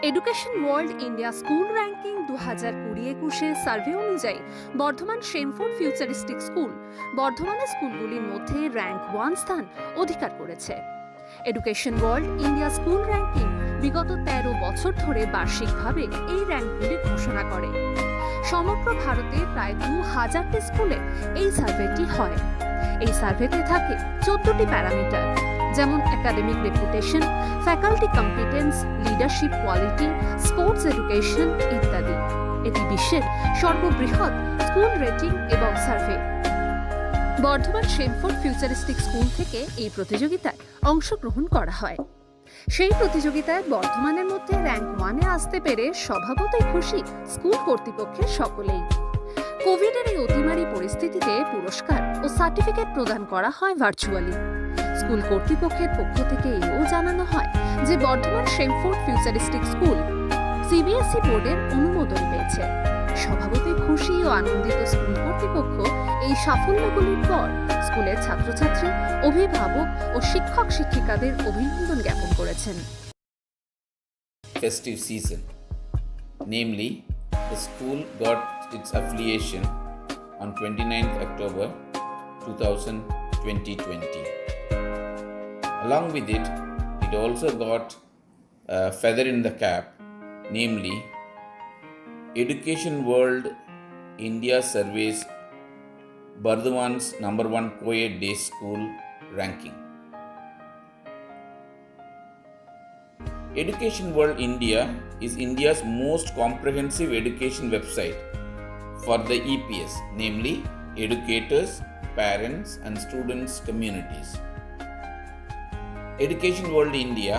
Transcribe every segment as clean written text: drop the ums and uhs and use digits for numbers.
Education world India school ranking 2020-21 survey অনুযায়ী Bardhaman শেমফোর্ড futuristic school বর্ধমানের স্কুলগুলির মধ্যে র্যাঙ্ক 1 স্থান অধিকার করেছে। Education world India school ranking বিগত 13 বছর ধরে বার্ষিকভাবে এই র্যাঙ্কগুলি ঘোষণা করে। সমগ্র ভারতে প্রায় 2000টি স্কুলে এই সার্ভেটি হয়। এই সার্ভেতে থাকে 14টি প্যারামিটার, যেমন academic reputation, faculty competence, leadership quality, sports education ইত্যাদি। এটি বিশ্বের সর্ববৃহৎ স্কুল রেটিং এবং সার্ভে। বর্ধমান শেমফোর্ড ফিউচারিস্টিক স্কুল থেকে এই প্রতিযোগিতায় অংশগ্রহণ করা হয়। সেই প্রতিযোগিতায় বর্ধমানের মধ্যে র্যাঙ্ক 1-এ আসতে পেরে স্বভাবতই খুশি স্কুল কর্তৃপক্ষের সকলেই। কোভিডের এই অতিমারী পরিস্থিতিতে পুরস্কার ও সার্টিফিকেট প্রদান করা হয় ভার্চুয়ালি। স্কুল কর্তৃপক্ষের পক্ষ থেকে এও জানানো হয় যে বর্ধমান শেমফোর্ড ফিউচারিস্টিক স্কুল সিবিএসই বোর্ডের অনুমোদন পেয়েছে। স্বভাবতই খুশি ও আনন্দিত স্কুল কর্তৃপক্ষ এই সাফল্যগুলির পর স্কুলের ছাত্রছাত্রী, অভিভাবক ও শিক্ষক শিক্ষিকাদের অভিনন্দন জ্ঞাপন করেছেন। Festive season, namely the school got its affiliation on 29th October 2020. Along with it, it also got a feather in the cap, namely Education World India Surveys Bardhaman's number 1 co-ed day school ranking. Education World India is India's most comprehensive education website for the EPS, namely educators, parents and students communities. Education World India,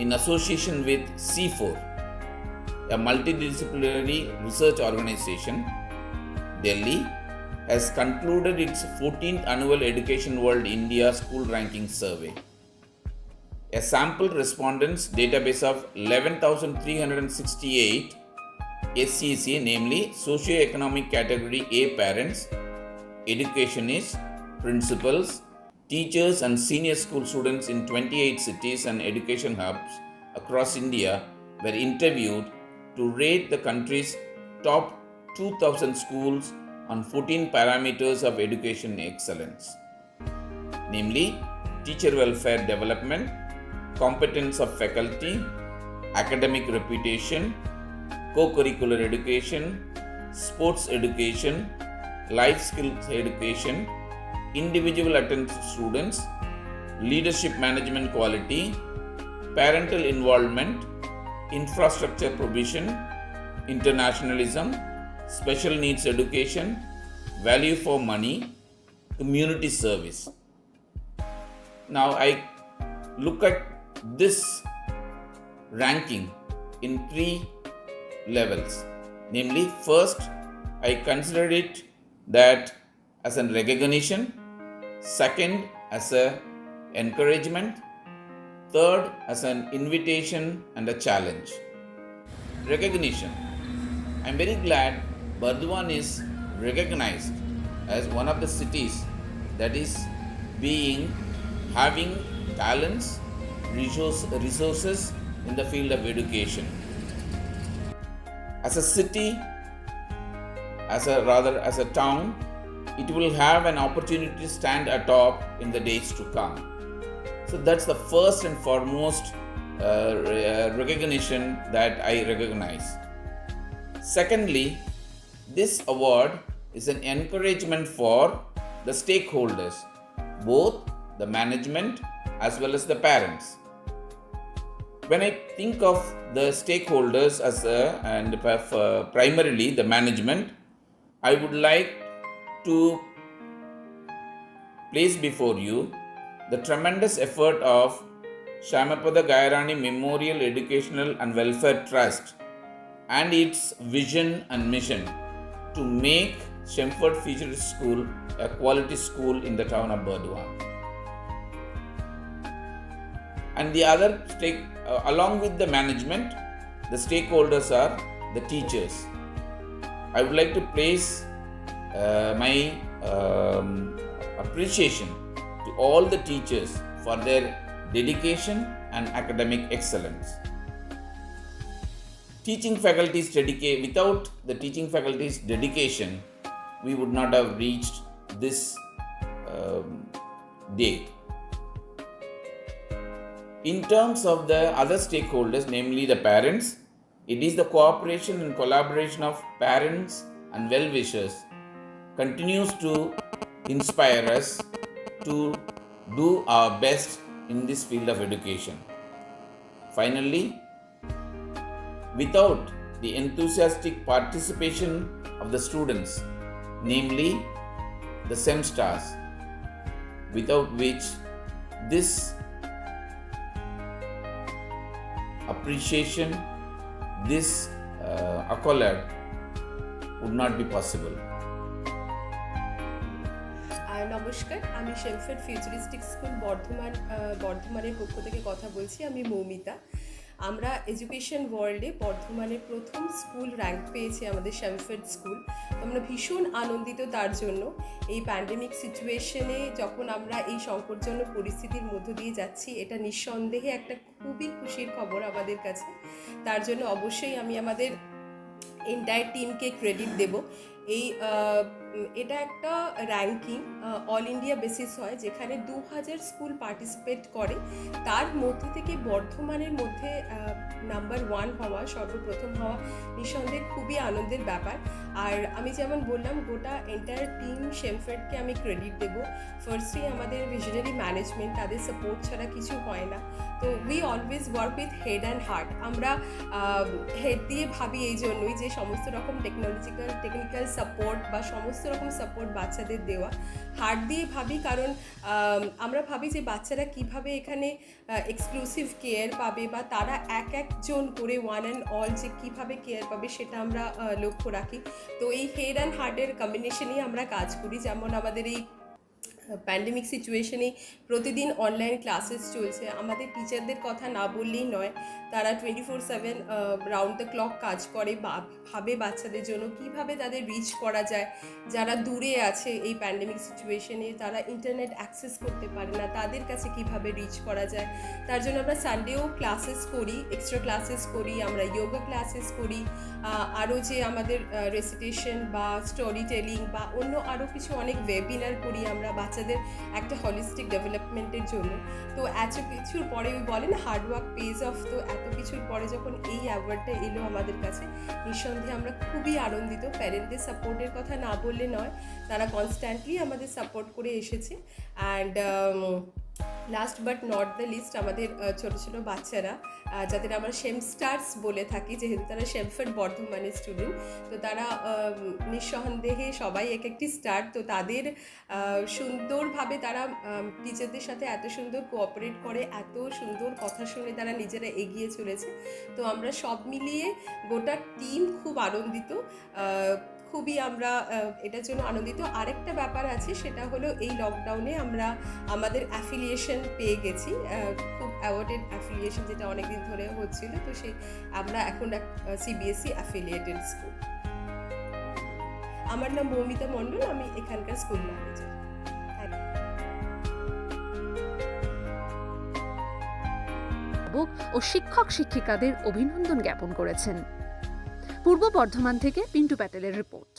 in association with C4, a multidisciplinary research organization, Delhi, has concluded its 14th annual Education World India School Ranking Survey. A sample respondents database of 11,368 SEC, namely Socio-Economic Category A parents, educationists, principals, teachers and senior school students in 28 cities and education hubs across India were interviewed to rate the country's top 2,000 schools on 14 parameters of education excellence, namely teacher welfare development, competence of faculty, academic reputation, co-curricular education, sports education, life skills education, individual attention students, leadership management quality, parental involvement, infrastructure provision, internationalism, special needs education, value for money, community service. Now I look at this ranking in 3 levels. Namely, first, I consider it that as a recognition, second, as a encouragement, third, as an invitation and a challenge. Recognition. I am very glad Bardhaman is recognized as one of the cities that is having talents, resources in the field of education. As a city, as a town, it will have an opportunity to stand atop in the days to come. So that's the first and foremost recognition that I recognize. Secondly, this award is an encouragement for the stakeholders, both the management as well as the parents. When I think of the stakeholders primarily the management, I would like to place before you the tremendous effort of Shamapada Gairani Memorial Educational and Welfare Trust and its vision and mission to make Shemford Futurist School a quality school in the town of Burdwan. And the other along with the management, the stakeholders are the teachers. I would like to place my appreciation to all the teachers for their dedication and academic excellence. teaching faculty's without the teaching faculty's dedication, we would not have reached this day. In terms of the other stakeholders, namely the parents, it is the cooperation and collaboration of parents and well-wishers continues to inspire us to do our best in this field of education. Finally, without the enthusiastic participation of the students, namely the SEM stars, without which this appreciation, this accolade would not be possible. নমস্কার, আমি শেমফোর্ড futuristic school বর্ধমানের পক্ষ থেকে কথা বলছি। আমি মৌমিতা। আমরা education ওয়ার্ল্ডে বর্ধমানের প্রথম স্কুল র্যাঙ্ক পেয়েছি আমাদের শেমফোর্ড স্কুল। আমরা ভীষণ আনন্দিত তার জন্য। এই প্যান্ডেমিক সিচুয়েশনে যখন আমরা এই সংকটজনক পরিস্থিতির মধ্য দিয়ে যাচ্ছি, এটা নিঃসন্দেহে একটা খুবই খুশির খবর আমাদের কাছে। তার জন্য অবশ্যই আমি আমাদের এন্টায়ার টিমকে ক্রেডিট দেব। এটা একটা র্যাঙ্কিং অল ইন্ডিয়া বেসিস হয়, যেখানে 2000 স্কুল পার্টিসিপেট করে। তার মধ্যে থেকে বর্ধমানের মধ্যে নাম্বার 1 হওয়া, সর্বপ্রথম হওয়া নিঃসন্দেহে খুবই আনন্দের ব্যাপার। আর আমি যেমন বললাম, গোটা এন্টায়ার টিম শেমফোর্ডকে আমি ক্রেডিট দেব। ফার্স্টলি আমাদের ভিশনারি ম্যানেজমেন্ট, তাদের সাপোর্ট ছাড়া কিছু হয় না। তো we always work with head and heart. আমরা হেড দিয়ে ভাবি এই জন্যই যে সমস্ত রকম টেকনিক্যাল সাপোর্ট বা সমস্ত রকম সাপোর্ট বাচ্চাদের দেওয়া। হার্ট দিয়ে ভাবি কারণ আমরা ভাবি যে বাচ্চারা কিভাবে এখানে এক্সক্লুসিভ কেয়ার পাবে, বা তারা একজন করে ওয়ান অ্যান্ড অল যে কীভাবে কেয়ার পাবে সেটা আমরা লক্ষ্য রাখি। তো এই হেড অ্যান্ড হার্টের কম্বিনেশনেই আমরা কাজ করি। যেমন আমাদের এই প্যান্ডেমিক সিচুয়েশনে প্রতিদিন অনলাইন ক্লাসেস চলছে। আমাদের টিচারদের কথা না বললেই নয়, তারা 24/7 রাউন্ড দ্য ক্লক কাজ করে, ভাবে বাচ্চাদের জন্য কীভাবে তাদের রিচ করা যায়। যারা দূরে আছে এই প্যান্ডেমিক সিচুয়েশনে, তারা ইন্টারনেট অ্যাক্সেস করতে পারে না, তাদের কাছে কিভাবে রিচ করা যায়। তার জন্য আমরা সানডেও ক্লাসেস করি, এক্সট্রা ক্লাসেস করি, আমরা যোগা ক্লাসেস করি, আরও যে আমাদের রেসিটেশন বা স্টোরি টেলিং বা অন্য আরও কিছু অনেক ওয়েবিনার করি আমরা বাচ্চাদের একটা হলিস্টিক ডেভেলপমেন্টের জন্য। তো এত কিছুর পরে ওই বলেন হার্ড ওয়ার্ক পেজ অফ। তো এত কিছুর পরে যখন এই অ্যাওয়ার্ডটা এলো আমাদের কাছে, নিঃসন্দেহে আমরা খুবই আনন্দিত। প্যারেন্টদের সাপোর্টের কথা না বললে নয়, তারা কনস্ট্যান্টলি আমাদের সাপোর্ট করে এসেছে। And last but not the least, আমাদের ছোটো ছোটো বাচ্চারা, যাদের আমরা শেম স্টার্স বলে থাকি, যেহেতু তারা শেমফোর্ড বর্ধমানের স্টুডেন্ট, তো তারা নিঃসন্দেহে সবাই এক একটি স্টার। তো তাদের সুন্দরভাবে তারা টিচারদের সাথে এত সুন্দর কোঅপারেট করে, এত সুন্দর কথা শুনে তারা নিজেরা এগিয়ে চলেছে। তো আমরা সব মিলিয়ে গোটা টিম খুব আনন্দিত, খুবই আমরা এটার জন্য আনন্দিত। আরেকটা ব্যাপার আছে, সেটা হলো এই লকডাউনে আমরা আমাদের অ্যাফিলিয়েশন পেয়ে গেছি, খুব অ্যাওয়ার্ডেড অ্যাফিলিয়েশন, যেটা অনেকদিন ধরে হচ্ছিল। তো আমরা এখন CBSE অ্যাফিলিয়েটেড স্কুল। আমার নাম মৌমিতা মণ্ডল, আমি এখানকার স্কুল ম্যানেজার। ও শিক্ষক শিক্ষিকাদের অভিনন্দন জ্ঞাপন করেছেন। পূর্ব বর্ধমান থেকে পিন্টু প্যাটেলের রিপোর্ট।